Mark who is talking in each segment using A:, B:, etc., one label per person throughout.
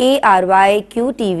A: ARYQ TV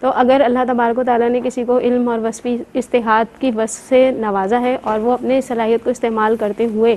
B: تو اگر اللہ تبارک و تعالیٰ نے کسی کو علم اور وصفی استحاط کی وصف سے نوازا ہے اور وہ اپنے صلاحیت کو استعمال کرتے ہوئے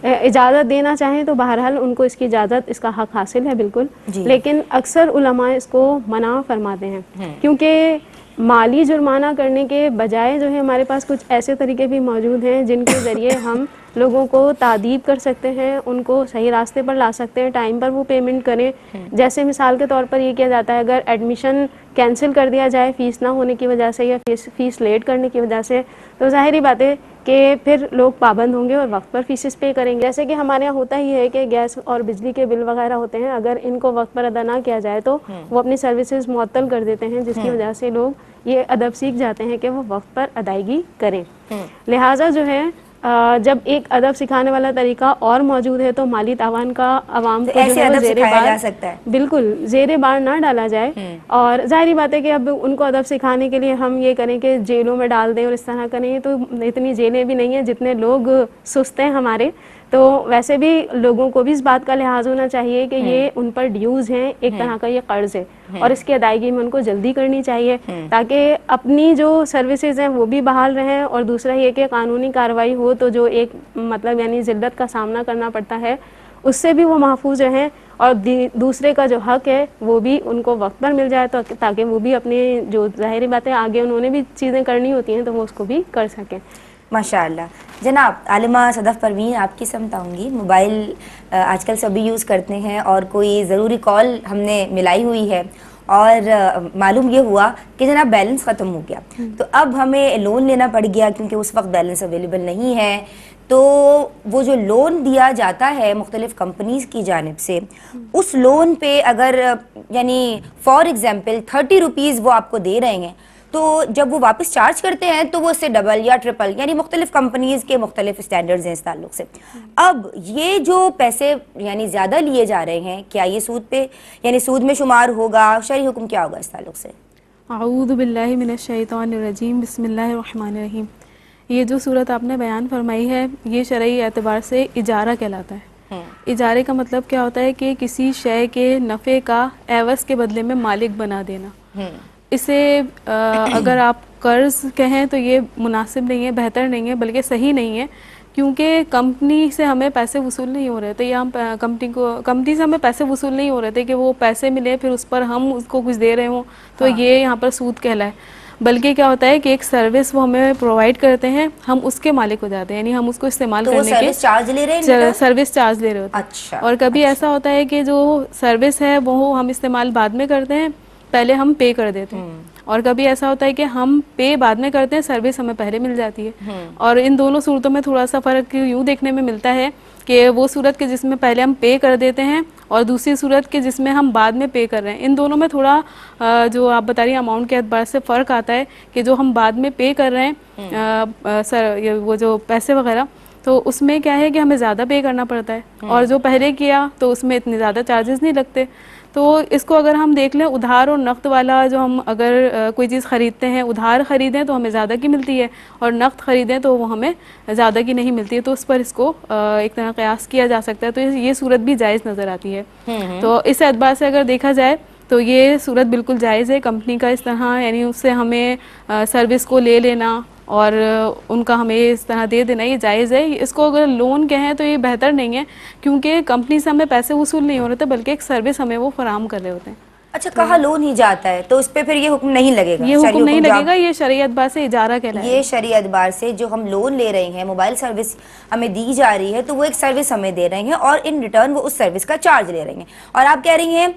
B: اجازت دینا چاہیں تو بہرحال ان کو اس کی اجازت، اس کا حق حاصل ہے بالکل، لیکن اکثر علماء اس کو منع فرماتے ہیں، کیونکہ مالی جرمانہ کرنے کے بجائے جو ہے ہمارے پاس کچھ ایسے طریقے بھی موجود ہیں جن کے ذریعے ہم لوگوں کو تادیب کر سکتے ہیں، ان کو صحیح راستے پر لا سکتے ہیں، ٹائم پر وہ پیمنٹ کریں. جیسے مثال کے طور پر یہ کیا جاتا ہے، اگر ایڈمیشن کینسل کر دیا جائے فیس نہ ہونے کی وجہ سے یا فیس لیٹ کرنے کی وجہ سے، تو ظاہری بات ہے کہ پھر لوگ پابند ہوں گے اور وقت پر فیسز پے کریں گے. جیسے کہ ہمارے یہاں ہوتا ہی ہے کہ گیس اور بجلی کے بل وغیرہ ہوتے ہیں، اگر ان کو وقت پر ادا نہ کیا جائے تو وہ اپنی سروسز معطل کر دیتے ہیں، جس کی وجہ سے لوگ یہ ادب سیکھ جاتے ہیں کہ وہ وقت پر ادائیگی کریں. لہٰذا جو ہے جب ایک ادب سکھانے والا طریقہ اور موجود ہے تو مالی تاوان کا عوام کو جو ہے وہ زیر بار بالکل زیر بار نہ ڈالا جائے. اور ظاہری بات ہے کہ اب ان کو ادب سکھانے کے لیے ہم یہ کریں کہ جیلوں میں ڈال دیں اور اس طرح کریں، تو اتنی جیلیں بھی نہیں ہیں جتنے لوگ سست ہیں ہمارے. تو ویسے بھی لوگوں کو بھی اس بات کا لحاظ ہونا چاہیے کہ یہ ان پر ڈیوز ہیں، ایک طرح کا یہ قرض ہے اور اس کی ادائیگی میں ان کو جلدی کرنی چاہیے تاکہ اپنی جو سروسز ہیں وہ بھی بحال رہیں، اور دوسرا یہ کہ قانونی کارروائی ہو تو جو ایک مطلب یعنی ذلت کا سامنا کرنا پڑتا ہے اس سے بھی وہ محفوظ رہیں، اور دوسرے کا جو حق ہے وہ بھی ان کو وقت پر مل جائے تو تاکہ وہ بھی اپنے جو ظاہری باتیں آگے انہوں نے بھی چیزیں کرنی ہوتی ہیں تو وہ اس کو بھی کر سکیں.
A: ماشاء اللہ. جناب عالمہ صدف پروین، آپ کی سمت آؤں گی. موبائل آج کل سبھی یوز کرتے ہیں اور کوئی ضروری کال ہم نے ملائی ہوئی ہے اور معلوم یہ ہوا کہ جناب بیلنس ختم ہو گیا، تو اب ہمیں لون لینا پڑ گیا کیونکہ اس وقت بیلنس اویلیبل نہیں ہے. تو وہ جو لون دیا جاتا ہے مختلف کمپنیز کی جانب سے، اس لون پہ اگر یعنی فار ایگزامپل 30 روپیز وہ آپ کو دے رہے ہیں، تو جب وہ واپس چارج کرتے ہیں تو وہ اس سے ڈبل یا ٹرپل، یعنی مختلف کمپنیز کے مختلف اسٹینڈرڈز ہیں اس تعلق سے. اب یہ جو پیسے یعنی زیادہ لیے جا رہے ہیں، کیا یہ سود پہ یعنی سود میں شمار ہوگا؟ شرعی حکم کیا ہوگا اس تعلق سے؟
C: اعوذ باللہ من الشیطان الرجیم، بسم اللہ الرحمن الرحیم. یہ جو صورت آپ نے بیان فرمائی ہے یہ شرعی اعتبار سے اجارہ کہلاتا ہے. اجارے کا مطلب کیا ہوتا ہے کہ کسی شے کے نفع کا عوض کے بدلے میں مالک بنا دینا. اسے اگر آپ قرض کہیں تو یہ مناسب نہیں ہے، بہتر نہیں ہے، بلکہ صحیح نہیں ہے، کیونکہ کمپنی سے ہمیں پیسے وصول نہیں ہو رہے تھے، یا ہم کمپنی سے ہمیں پیسے وصول نہیں ہو رہے تھے کہ وہ پیسے ملے پھر اس پر ہم اس کو کچھ دے رہے ہوں تو یہ یہاں پر سود کہلائے. بلکہ کیا ہوتا ہے کہ ایک سروس وہ ہمیں پرووائڈ کرتے ہیں، ہم اس کے مالک ہو جاتے ہیں، یعنی ہم اس کو استعمال کرنے کے سروس چارج لے رہے ہوتے ہیں. اور کبھی ایسا ہوتا ہے کہ جو سروس ہے وہ ہم استعمال بعد میں کرتے ہیں، پہلے ہم پے کر دیتے ہیں. اور کبھی ایسا ہوتا ہے کہ ہم پے بعد میں کرتے ہیں، سروس ہمیں پہلے مل جاتی ہے. اور ان دونوں صورتوں میں تھوڑا سا فرق یوں دیکھنے میں ملتا ہے کہ وہ صورت کے جس میں پہلے ہم پے کر دیتے ہیں اور دوسری صورت کے جس میں ہم بعد میں پے کر رہے ہیں، ان دونوں میں تھوڑا جو آپ بتا رہی ہیں اماؤنٹ کے اعتبار سے فرق آتا ہے کہ جو ہم بعد میں پے کر رہے ہیں وہ جو پیسے وغیرہ، تو اس میں کیا ہے کہ ہمیں زیادہ پے کرنا پڑتا ہے، اور جو پہلے کیا تو اس میں اتنے زیادہ چارجز نہیں لگتے. تو اس کو اگر ہم دیکھ لیں ادھار اور نقد والا، جو ہم اگر کوئی چیز خریدتے ہیں ادھار خریدیں تو ہمیں زیادہ کی ملتی ہے اور نقد خریدیں تو وہ ہمیں زیادہ کی نہیں ملتی ہے، تو اس پر اس کو ایک طرح قیاس کیا جا سکتا ہے. تو یہ صورت بھی جائز نظر آتی ہے. تو اس اعتبار سے اگر دیکھا جائے تو یہ صورت بالکل جائز ہے. کمپنی کا اس طرح یعنی اس سے ہمیں سروس کو لے لینا اور ان کا ہمیں اس طرح دے دینا یہ جائز ہے. اس کو اگر لون کہیں تو یہ بہتر نہیں ہے، کیونکہ کمپنی سے ہمیں پیسے وصول نہیں ہو رہے تھے بلکہ ایک سروس ہمیں وہ فراہم کر رہے ہوتے ہیں.
A: اچھا، کہا لون ہی جاتا ہے تو اس پہ پھر یہ حکم نہیں لگے گا؟
C: یہ حکم نہیں لگے گا، یہ شرعی اعتبار سے اجارہ کہلائے گا.
A: یہ شرعی اعتبار سے جو ہم لون لے رہے ہیں، موبائل سروس ہمیں دی جا رہی ہے، تو وہ ایک سروس ہمیں دے رہے ہیں اور ان ریٹرن وہ اس سروس کا چارج لے رہے ہیں. اور آپ کہہ رہی ہیں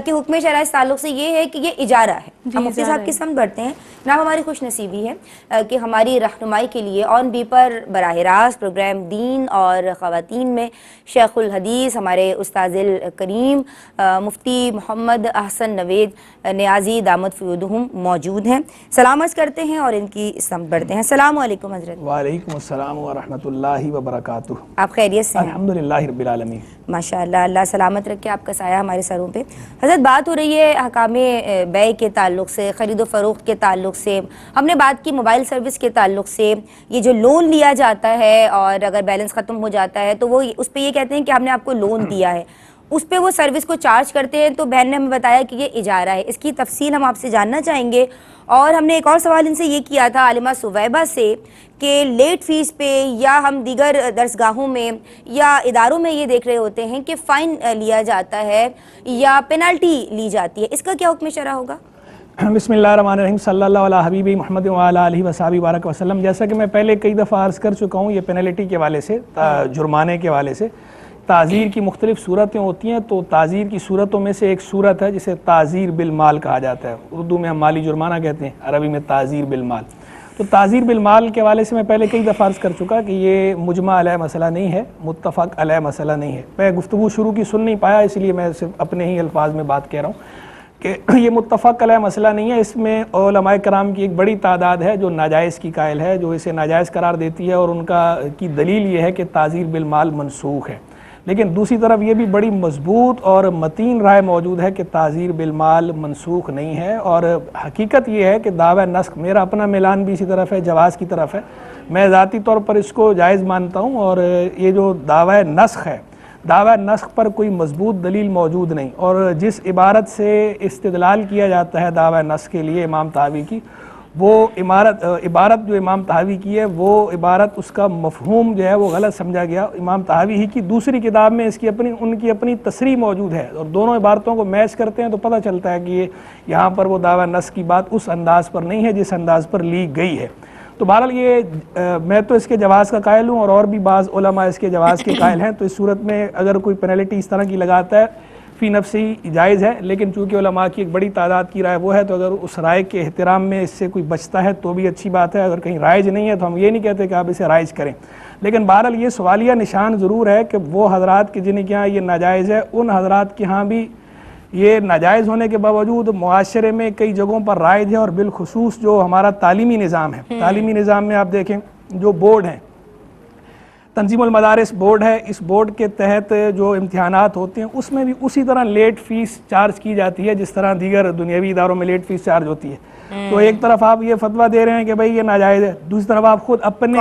A: کہ حکم شرع اس تعلق سے یہ ہے کہ یہ اجارہ ہے. ہم مفتی صاحب کی سمجھ بڑھتے ہیں. جناب ہماری خوش نصیبی ہے کہ ہماری رہنمائی کے لیے آن بی پر براہ راست پروگرام دین اور خواتین میں شیخ الحدیث ہمارے استاذ الکریم مفتی محمد احسن نوید نیازی دامت فیودہم موجود ہیں. سلام عرض کرتے ہیں اور ان کی سمت بڑھتے ہیں. السلام علیکم حضرت.
D: وعلیکم السلام ورحمۃ اللہ وبرکاتہ.
A: آپ خیریت سے ہیں؟
D: الحمدللہ رب العالمین.
A: ماشاء اللہ، اللہ سلامت رکھے آپ کا سایہ ہمارے سروں پہ. حضرت بات ہو رہی ہے احکام بیع کے تعلق سے، خرید و فروخت کے تعلق سے. ہم نے بات کی موبائل سروس کے تعلق سے. یہ جو لون لیا جاتا ہے اور اگر بیلنس ختم ہو جاتا ہے تو وہ اس پہ یہ کہتے ہیں کہ ہم نے آپ کو لون دیا ہے. اس پہ وہ سروس کو چارج کرتے ہیں، تو بہن نے ہمیں بتایا کہ یہ اجارہ ہے. اس کی تفصیل ہم آپ سے جاننا چاہیں گے. اور ہم نے ایک اور سوال ان سے یہ کیا تھا عالمہ سویبہ سے کہ لیٹ فیس پہ یا ہم دیگر درسگاہوں میں یا اداروں میں یہ دیکھ رہے ہوتے ہیں کہ فائن لیا جاتا ہے یا پینالٹی لی جاتی ہے، اس کا کیا حکم شرع ہوگا؟
D: بسم اللہ الرحمن الرحیم، صلی اللہ علیہ حبیبی محمد وعلیٰ آلہ وصحبہ بارک وسلم. جیسا کہ میں پہلے کئی دفعہ عرض کر چکا ہوں، یہ پینلٹی کے حوالے سے، جرمانے کے حوالے سے تعزیر کی مختلف صورتیں ہوتی ہیں. تو تعزیر کی صورتوں میں سے ایک صورت ہے جسے تعزیر بالمال کہا جاتا ہے. اردو میں ہم مالی جرمانہ کہتے ہیں، عربی میں تعزیر بالمال. تو تعزیر بالمال کے حوالے سے میں پہلے کئی دفعہ عرض کر چکا کہ یہ مجمع علیہ مسئلہ نہیں ہے، متفق علیہ مسئلہ نہیں ہے. میں گفتگو شروع کی سن نہیں پایا، اس لیے میں صرف اپنے ہی الفاظ میں بات کہہ رہا ہوں کہ یہ متفق علیہ مسئلہ نہیں ہے. اس میں علماء کرام کی ایک بڑی تعداد ہے جو ناجائز کی قائل ہے، جو اسے ناجائز قرار دیتی ہے، اور ان کی دلیل یہ ہے کہ تعزیر بالمال منسوخ ہے. لیکن دوسری طرف یہ بھی بڑی مضبوط اور متین رائے موجود ہے کہ تعزیر بالمال منسوخ نہیں ہے. اور حقیقت یہ ہے کہ دعوی نسخ، میرا اپنا میلان بھی اسی طرف ہے، جواز کی طرف ہے. میں ذاتی طور پر اس کو جائز مانتا ہوں. اور یہ جو دعوی نسخ ہے، دعوی نسخ پر کوئی مضبوط دلیل موجود نہیں. اور جس عبارت سے استدلال کیا جاتا ہے دعوی نسخ کے لیے امام طحاوی کی، وہ عبارت جو امام طحاوی کی ہے، وہ عبارت اس کا مفہوم جو ہے وہ غلط سمجھا گیا. امام طحاوی ہی کی دوسری کتاب میں ان کی اپنی تصریح موجود ہے، اور دونوں عبارتوں کو میچ کرتے ہیں تو پتہ چلتا ہے کہ یہاں پر وہ دعوی نسخ کی بات اس انداز پر نہیں ہے جس انداز پر لی گئی ہے. تو بہرحال یہ میں تو اس کے جواز کا قائل ہوں، اور بھی بعض علماء اس کے جواز کے قائل ہیں. تو اس صورت میں اگر کوئی پینلٹی اس طرح کی لگاتا ہے فی نفسی جائز ہے. لیکن چونکہ علماء کی ایک بڑی تعداد کی رائے وہ ہے، تو اگر اس رائے کے احترام میں اس سے کوئی بچتا ہے تو بھی اچھی بات ہے. اگر کہیں رائج نہیں ہے تو ہم یہ نہیں کہتے کہ آپ اسے رائج کریں. لیکن بہرحال یہ سوالیہ نشان ضرور ہے کہ وہ حضرات کے جن کے ہاں یہ ناجائز ہے، ان حضرات کے ہاں بھی یہ ناجائز ہونے کے باوجود معاشرے میں کئی جگہوں پر رائج ہے. اور بالخصوص جو ہمارا تعلیمی نظام ہے، تعلیمی نظام میں آپ دیکھیں جو بورڈ ہیں، تنظیم المدارس بورڈ ہے، اس بورڈ کے تحت جو امتحانات ہوتے ہیں اس میں بھی اسی طرح لیٹ فیس چارج کی جاتی ہے جس طرح دیگر دنیاوی اداروں میں لیٹ فیس چارج ہوتی ہے. تو ایک طرف آپ یہ فتویٰ دے رہے ہیں کہ بھائی یہ ناجائز ہے، دوسری طرف آپ خود اپنے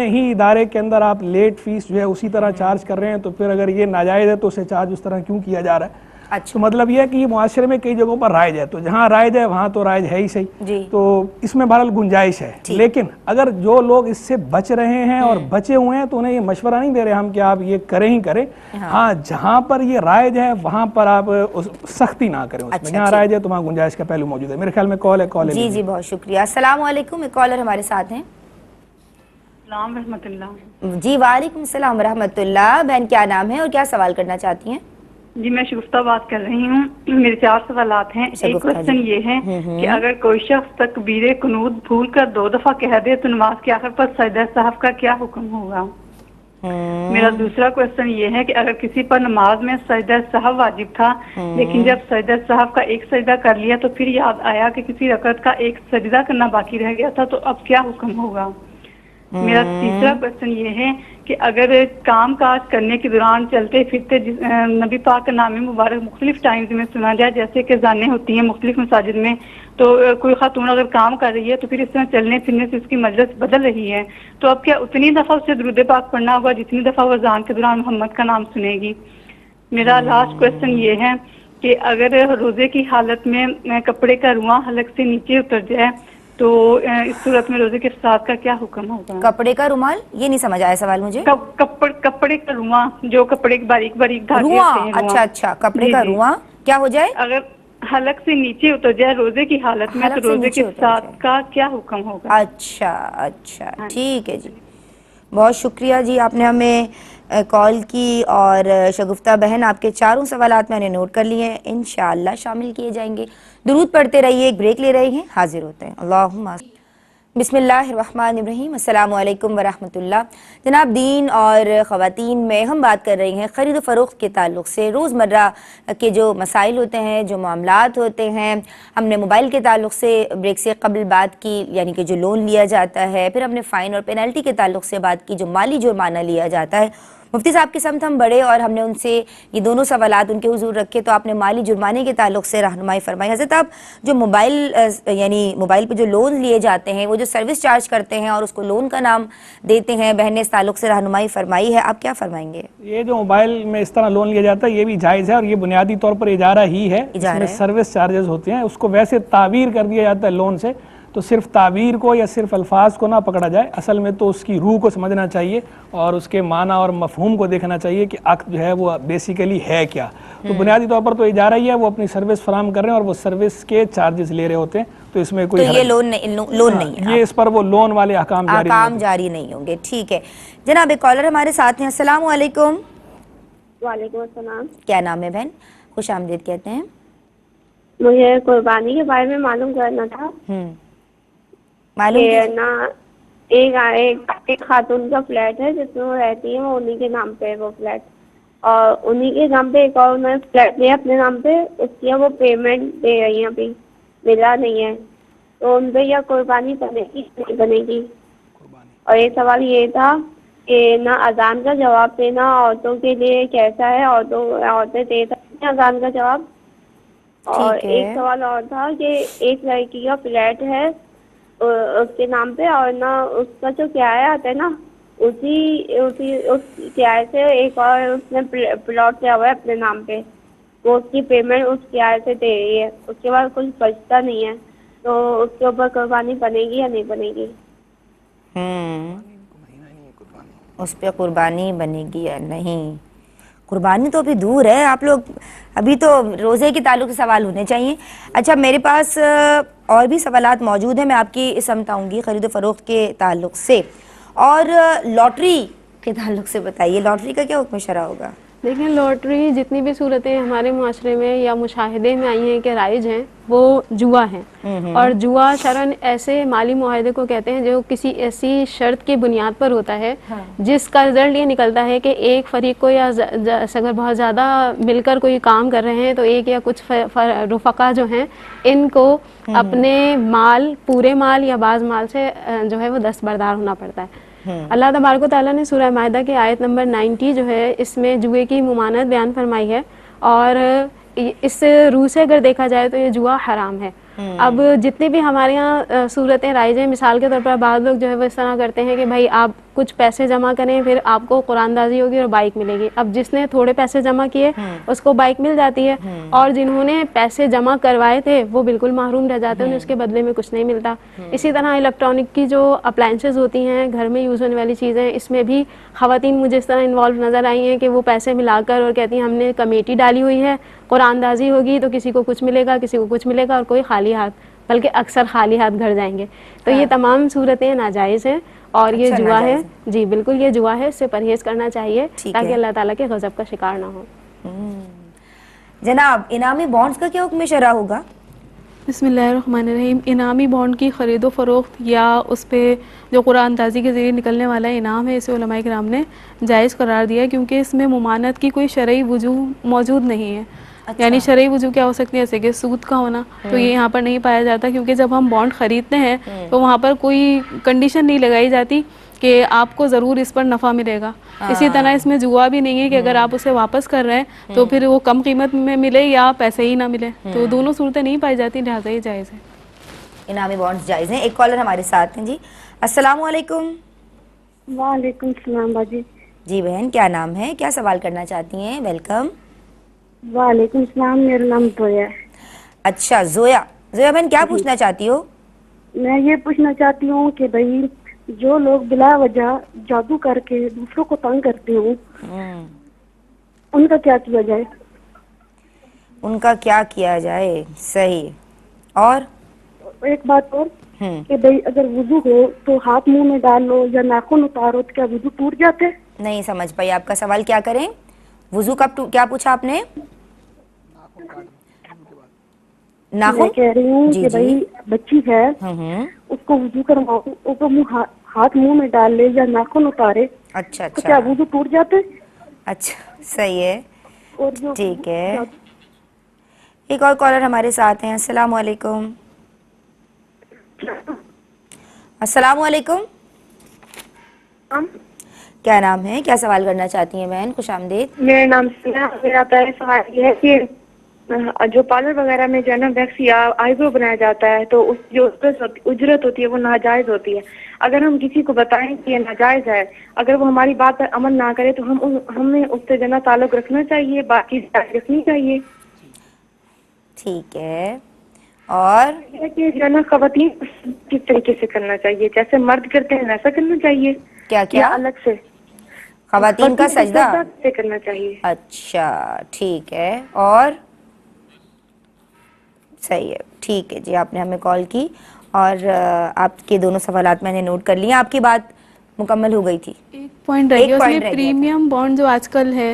D: ہی ادارے کے اندر آپ لیٹ فیس جو ہے اسی طرح چارج کر رہے ہیں. تو پھر اگر یہ ناجائز ہے تو اسے چارج اس طرح کیوں کیا جا رہا ہے؟ تو مطلب یہ ہے کہ یہ معاشرے میں کئی جگہوں پر رائج ہے. تو جہاں رائج ہے وہاں تو رائج ہے ہی صحیح. تو اس میں بہرحال گنجائش ہے. لیکن اگر جو لوگ اس سے بچ رہے ہیں اور بچے ہوئے ہیں تو انہیں یہ مشورہ نہیں دے رہے ہم کہ آپ یہ کریں ہی کریں. ہاں جہاں پر یہ رائج ہے وہاں پر آپ سختی نہ کریں اس میں. جہاں رائج ہے تو وہاں گنجائش کا پہلو موجود ہے. میرے خیال میں کال ہے.
A: جی بہت شکریہ. السلام علیکم، ایک کالر ہمارے ساتھ ہیں.
E: السلام رحمۃ اللہ.
A: جی وعلیکم السلام ورحمۃ اللہ. بہن کیا نام ہے اور کیا سوال کرنا چاہتی ہیں؟
E: جی میں شگفتہ بات کر رہی ہوں. میرے 4 سوالات ہیں. ایک کوشچن یہ ہے کہ اگر کوئی شخص تکبیر قنوت بھول کر 2 دفعہ کہہ دے تو نماز کے آخر پر سجدہ سہو کا کیا حکم ہوگا؟ میرا دوسرا کوشچن یہ ہے کہ اگر کسی پر نماز میں سجدہ سہو واجب تھا لیکن جب سجدہ سہو کا ایک سجدہ کر لیا تو پھر یاد آیا کہ کسی رکعت کا ایک سجدہ کرنا باقی رہ گیا تھا تو اب کیا حکم ہوگا؟ میرا تیسرا کوشچن یہ ہے کہ اگر کام کاج کرنے کے دوران چلتے پھرتے نبی پاک کا نام مبارک مختلف ٹائمز میں سنا جائے، جیسے کہ اذانیں ہوتی ہیں مختلف مساجد میں، تو کوئی خاتون اگر کام کر رہی ہے تو پھر اس طرح چلنے پھرنے سے اس کی مجلس بدل رہی ہے، تو اب کیا اتنی دفعہ اسے درود پاک پڑھنا ہوگا جتنی دفعہ وہ اذان کے دوران محمد کا نام سنے گی؟ میرا لاسٹ کوشچن یہ ہے کہ اگر روزے کی حالت میں کپڑے کا رواں حلق سے نیچے اتر جائے تو اس صورت میں روزے کے افطار کا کیا حکم ہوگا؟
A: کپڑے کا رومال؟ یہ نہیں سمجھ آیا سوال مجھے.
E: کپڑے کا رواں، جو کپڑے کے باریک باریک دھاگے ہوتے ہیں.
A: اچھا کپڑے کا رواں کیا ہو جائے؟
E: اگر حلق سے نیچے اتر جائے روزے کی حالت میں تو روزے کے افطار کا کیا حکم ہوگا؟
A: اچھا ٹھیک ہے جی. بہت شکریہ جی، آپ نے ہمیں کال کی. اور شگفتہ بہن آپ کے 4 سوالات میں نے نوٹ کر لیے ہیں، انشاءاللہ شامل کیے جائیں گے. درود پڑھتے رہیے. ایک بریک لے رہے ہیں، حاضر ہوتے ہیں. اللہم بسم اللہ الرحمن الرحیم. السلام علیکم ورحمۃ اللہ. جناب دین اور خواتین میں ہم بات کر رہے ہیں خرید و فروخت کے تعلق سے. روزمرہ کے جو مسائل ہوتے ہیں، جو معاملات ہوتے ہیں، ہم نے موبائل کے تعلق سے بریک سے قبل بات کی، یعنی کہ جو لون لیا جاتا ہے. پھر ہم نے فائن اور پینالٹی کے تعلق سے بات کی، جو مالی جرمانہ لیا جاتا ہے مفتی صاحب کی سمت ہم بڑھے اور ہم نے ان سے یہ دونوں سوالات ان کے حضور رکھے تو آپ نے مالی جرمانے کے تعلق سے رہنمائی فرمائی. حضرت آپ جو موبائل پہ جو لون لیے جاتے ہیں وہ جو سروس چارج کرتے ہیں اور اس کو لون کا نام دیتے ہیں، بہن نے اس تعلق سے رہنمائی فرمائی ہے، آپ کیا فرمائیں گے؟
D: یہ جو موبائل میں اس طرح لون لیا جاتا ہے یہ بھی جائز ہے اور یہ بنیادی طور پر اجارہ ہی ہے. اس میں سروس چارجز ہوتے ہیں، اس کو ویسے تعبیر کر دیا جاتا ہے لون سے، تو صرف تعبیر کو یا صرف الفاظ کو نہ پکڑا جائے، اصل میں تو اس کی روح کو سمجھنا چاہیے اور اس کے معنی اور مفہوم کو دیکھنا چاہیے کہ عقد جو ہے وہ بیسیکلی ہے کیا. تو بنیادی طور پر تو اجارہ ہی ہے، وہ اپنی سروس فراہم کر رہے ہیں اور وہ سروس کے چارجز لے رہے ہوتے ہیں، تو اس میں کوئی
A: یہ لون نہیں ہے،
D: یہ اس پر وہ لون والے احکام
A: جاری نہیں ہوں گے. ٹھیک ہے جناب، ایک کالر ہمارے ساتھ ہیں. السلام علیکم.
F: وعلیکم السلام.
A: کیا نام ہے بہن؟ خوش آمدید کہتے ہیں.
F: مجھے قربانی کے بارے میں معلوم کرنا تھا کہ نا ایک خاتون کا فلیٹ ہے جس میں وہ رہتی ہے، وہ انہی کے نام پہ ہے وہ فلیٹ، اور انہی کے نام پہ ایک اور انہوں نے فلیٹ لیا اپنے نام پہ، اس کی وہ پیمنٹ دے رہی ہیں، ابھی ملا نہیں ہے، تو ان پہ یا قربانی بنے گی نہیں بنے گی؟ اور ایک سوال یہ تھا کہ نہ اذان کا جواب دینا عورتوں کے لیے کیسا ہے، عورتیں دے سکتی ہیں اذان کا جواب؟ اور ایک سوال اور تھا کہ ایک لڑکی کا فلیٹ ہے اس کے نام پہ، اور نہ اس کا جو کرایہ آتا ہے نا اس کرایے سے ایک اور اس نے پلاٹ لیا ہوا ہے اپنے نام پہ، وہ اس کی پیمنٹ اس کرایے سے دے رہی ہے، اس کے بعد کچھ بچتا نہیں ہے، تو اس کے اوپر قربانی بنے گی یا نہیں بنے گی؟
A: اس پہ قربانی بنے گی یا نہیں؟ قربانی تو ابھی دور ہے، آپ لوگ ابھی تو روزے کے تعلق سے سوال ہونے چاہیے. اچھا میرے پاس اور بھی سوالات موجود ہیں، میں آپ کی سمت آؤں گی خرید و فروخت کے تعلق سے. اور لاٹری کے تعلق سے بتائیے، لاٹری کا کیا حکم شرع ہوگا؟
B: دیکھیں لاٹری جتنی بھی صورتیں ہمارے معاشرے میں یا مشاہدے میں آئی ہیں کہ رائج ہیں وہ جوا ہیں، اور جوا شرعاً ایسے مالی معاہدے کو کہتے ہیں جو کسی ایسی شرط کی بنیاد پر ہوتا ہے جس کا رزلٹ یہ نکلتا ہے کہ ایک فریق کو یا اگر بہت زیادہ مل کر کوئی کام کر رہے ہیں تو ایک یا کچھ رفقا جو ہیں ان کو اپنے مال، پورے مال یا بعض مال سے جو ہے وہ دستبردار ہونا پڑتا ہے. اللہ تبارک و تعالیٰ نے سورہ مائدہ کی آیت نمبر 90 جو ہے اس میں جوئے کی ممانعت بیان فرمائی ہے، اور اس روح سے اگر دیکھا جائے تو یہ جوا حرام ہے. اب جتنی بھی ہمارے یہاں صورتیں رائج ہیں، مثال کے طور پر بعض لوگ جو ہے وہ اس طرح کرتے ہیں کہ بھائی آپ کچھ پیسے جمع کریں پھر آپ کو قرآن دازی ہوگی اور بائک ملے گی. اب جس نے تھوڑے پیسے جمع کیے اس کو بائک مل جاتی ہے، اور جنہوں نے پیسے جمع کروائے تھے وہ بالکل محروم رہ جاتے ہیں، انہیں اس کے بدلے میں کچھ نہیں ملتا. اسی طرح الیکٹرانک کی جو اپلائنسز ہوتی ہیں، گھر میں یوز ہونے والی چیزیں، اس میں بھی خواتین مجھے اس طرح انوالو نظر آئی ہیں کہ وہ پیسے ملا کر اور کہتی ہیں ہم نے کمیٹی ڈالی ہوئی ہے، قرآن دازی ہوگی تو کسی کو کچھ ملے گا کسی کو کچھ ملے گا، اور کوئی خالی ہاتھ، بلکہ اکثر خالی ہاتھ گھر جائیں گے. تو یہ تمام صورتیں ناجائز ہیں اور یہ جوا ہے. جی بالکل یہ جوا ہے، اس سے پرہیز کرنا چاہیے تاکہ اللہ تعالیٰ کے غضب کا شکار نہ ہو.
A: جناب انعامی بانڈز کا کیا حکم شرع ہوگا؟
C: بسم اللہ الرحمن الرحیم. انعامی بانڈ کی خرید و فروخت یا اس پہ جو قرآن دازی کے ذریعے نکلنے والا انعام ہے، اسے علماء کرام نے جائز قرار دیا ہے، کیونکہ اس میں ممانعت کی کوئی شرعی وجوہ موجود نہیں ہے. یعنی شرعی وجوہ کیا ہو سکتی ہے، جیسے کہ سود کا ہونا، تو یہ یہاں پر نہیں پایا جاتا، کیونکہ جب ہم بانڈ خریدتے ہیں تو وہاں پر کوئی کنڈیشن نہیں لگائی جاتی کہ آپ کو ضرور اس پر نفع ملے گا. اسی طرح اس میں جوا بھی نہیں ہے کہ اگر آپ اسے واپس کر رہے ہیں تو پھر وہ کم قیمت میں ملے یا پیسے ہی نہ ملے، تو دونوں صورتیں نہیں پائی جاتی، لہٰذا یہ جائز ہے.
A: انعامی بانڈز جائز ہیں. ایک کالر ہمارے ساتھ ہیں. جی السلام علیکم.
F: وعلیکم السلام باجی.
A: جی بہن کیا نام ہے، کیا سوال کرنا چاہتی ہیں؟ ویلکم.
F: وعلیکم السلام، میرا نام زویا ہے.
A: اچھا زویا بہن کیا پوچھنا چاہتی ہو؟
F: میں یہ پوچھنا چاہتی ہوں کہ بھائی جو لوگ بلا وجہ جادو کر کے دوسروں کو تنگ کرتے ہوں ان کا کیا کیا جائے؟
A: ان کا کیا کیا جائے؟ صحیح. اور
F: ایک بات اور کہ بھائی اگر وضو ہو تو ہاتھ منہ میں ڈال لو یا ناخن اتارو تو کیا وضو ٹوٹ جاتے؟
A: نہیں سمجھ پائی آپ کا سوال. کیا کریں؟ وضو کب کیا پوچھا آپ نے؟
F: میں کہہ رہی ہوں کہ بھائی بچی ہے اس کو وضو کرواؤ تو ہاتھ منہ میں ڈال لے یا ناخن اتارے تو کیا وضو ٹوٹ جاتے؟
A: اچھا صحیح ہے،
F: اور جو
A: ٹھیک ہے. ایک اور کالر ہمارے ساتھ ہیں. السلام علیکم. السلام علیکم. کیا نام ہے, کیا سوال کرنا چاہتی ہیں بہن؟ خوش آمدید.
G: میرا نام سنا. میرا پہلا سوال یہ ہے کہ جو پارلر وغیرہ میں جو ہے نا ویکس یا آئی برو بنایا جاتا ہے تو اس جو اجرت ہوتی ہے وہ ناجائز ہوتی ہے. اگر ہم کسی کو بتائیں کہ یہ ناجائز ہے, اگر وہ ہماری بات پر عمل نہ کرے تو ہمیں اس سے جو ہے نا تعلق رکھنا چاہیے, باقی رکھنی چاہیے.
A: ٹھیک ہے. اور
G: کہ جو ہے نا خواتین کس طریقے سے کرنا چاہیے, جیسے مرد کرتے ہیں ویسا کرنا چاہیے
A: کیا
G: یا الگ سے
A: خواتین کا سجدہ
G: سے کرنا چاہیے؟
A: اچھا ٹھیک ہے. اور صحیح ہے, ٹھیک ہے جی, آپ نے ہمیں کال کی اور آپ کے دونوں سوالات میں نے نوٹ کر لیے. آپ کی بات مکمل ہو گئی تھی.
C: ایک پوائنٹ رہ گیا اس میں, پریمیم بانڈ جو آج کل ہے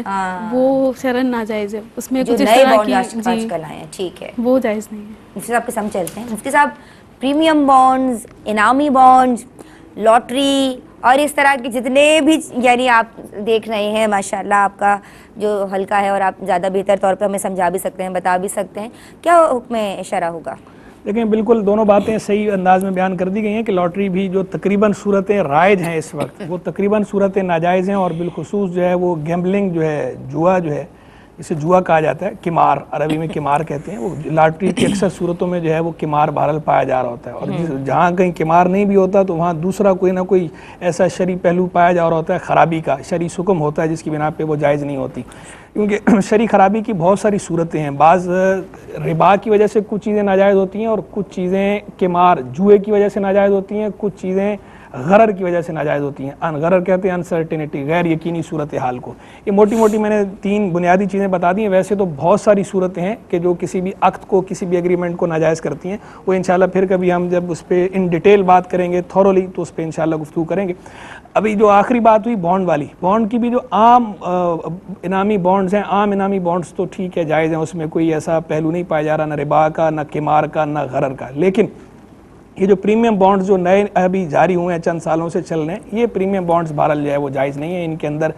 C: وہ شرعن ناجائز ہے. اس میں کچھ اس طرح کی
A: آج کل آئے ہیں, ٹھیک ہے,
C: وہ جائز نہیں ہے.
A: مفتی صاحب کے سمجھ چلتے ہیں. مفتی صاحب, پریمیم بانڈز, انعامی بانڈز, لاٹری اور اس طرح کے جتنے بھی یعنی آپ دیکھ رہے ہیں, ماشاءاللہ آپ کا جو حلقہ ہے اور آپ زیادہ بہتر طور پہ ہمیں سمجھا بھی سکتے ہیں, بتا بھی سکتے ہیں, کیا حکم شرع ہوگا؟
D: دیکھیں بالکل دونوں باتیں صحیح انداز میں بیان کر دی گئی ہیں کہ لاٹری بھی جو تقریباً صورتیں رائج ہیں اس وقت وہ تقریباً صورتیں ناجائز ہیں, اور بالخصوص جو ہے وہ گیمبلنگ جو ہے, جوا جو ہے, اسے جوا کہا جاتا ہے, قمار عربی میں قمار کہتے ہیں, وہ لاٹری کی اکثر صورتوں میں جو ہے وہ قمار بہرحال پایا جا رہا ہوتا ہے. اور جہاں کہیں قمار نہیں بھی ہوتا تو وہاں دوسرا کوئی نہ کوئی ایسا شرعی پہلو پایا جا رہا ہوتا ہے, خرابی کا شرعی حکم ہوتا ہے جس کی بنا پہ وہ جائز نہیں ہوتی. کیونکہ شرعی خرابی کی بہت ساری صورتیں ہیں. بعض ربا کی وجہ سے کچھ چیزیں ناجائز ہوتی ہیں, اور کچھ چیزیں قمار جوئے کی وجہ سے ناجائز ہوتی ہیں, کچھ چیزیں غرر کی وجہ سے ناجائز ہوتی ہیں. غرر کہتے ہیں انسرٹینٹی, غیر یقینی صورتحال کو. یہ موٹی موٹی میں نے 3 بنیادی چیزیں بتا دی ہیں. ویسے تو بہت ساری صورتیں ہیں کہ جو کسی بھی عقد کو, کسی بھی ایگریمنٹ کو ناجائز کرتی ہیں. وہ انشاءاللہ پھر کبھی ہم جب اس پہ ان ڈیٹیل بات کریں گے تھورولی تو اس پہ انشاءاللہ گفتگو کریں گے. ابھی جو آخری بات ہوئی بانڈ والی, بانڈ کی بھی جو عام انعامی بانڈز ہیں, عام انعامی بانڈز تو ٹھیک ہے جائز ہیں, اس میں کوئی ایسا پہلو نہیں پایا جا رہا, نہ ربا کا, نہ قمار کا, نہ غرر کا. لیکن یہ جو پریمیم بانڈز جو نئے ابھی جاری ہوئے ہیں, چند سالوں سے چل رہے ہیں, یہ پریمیم بانڈز بہرحال جو ہے وہ جائز نہیں ہے, ان کے اندر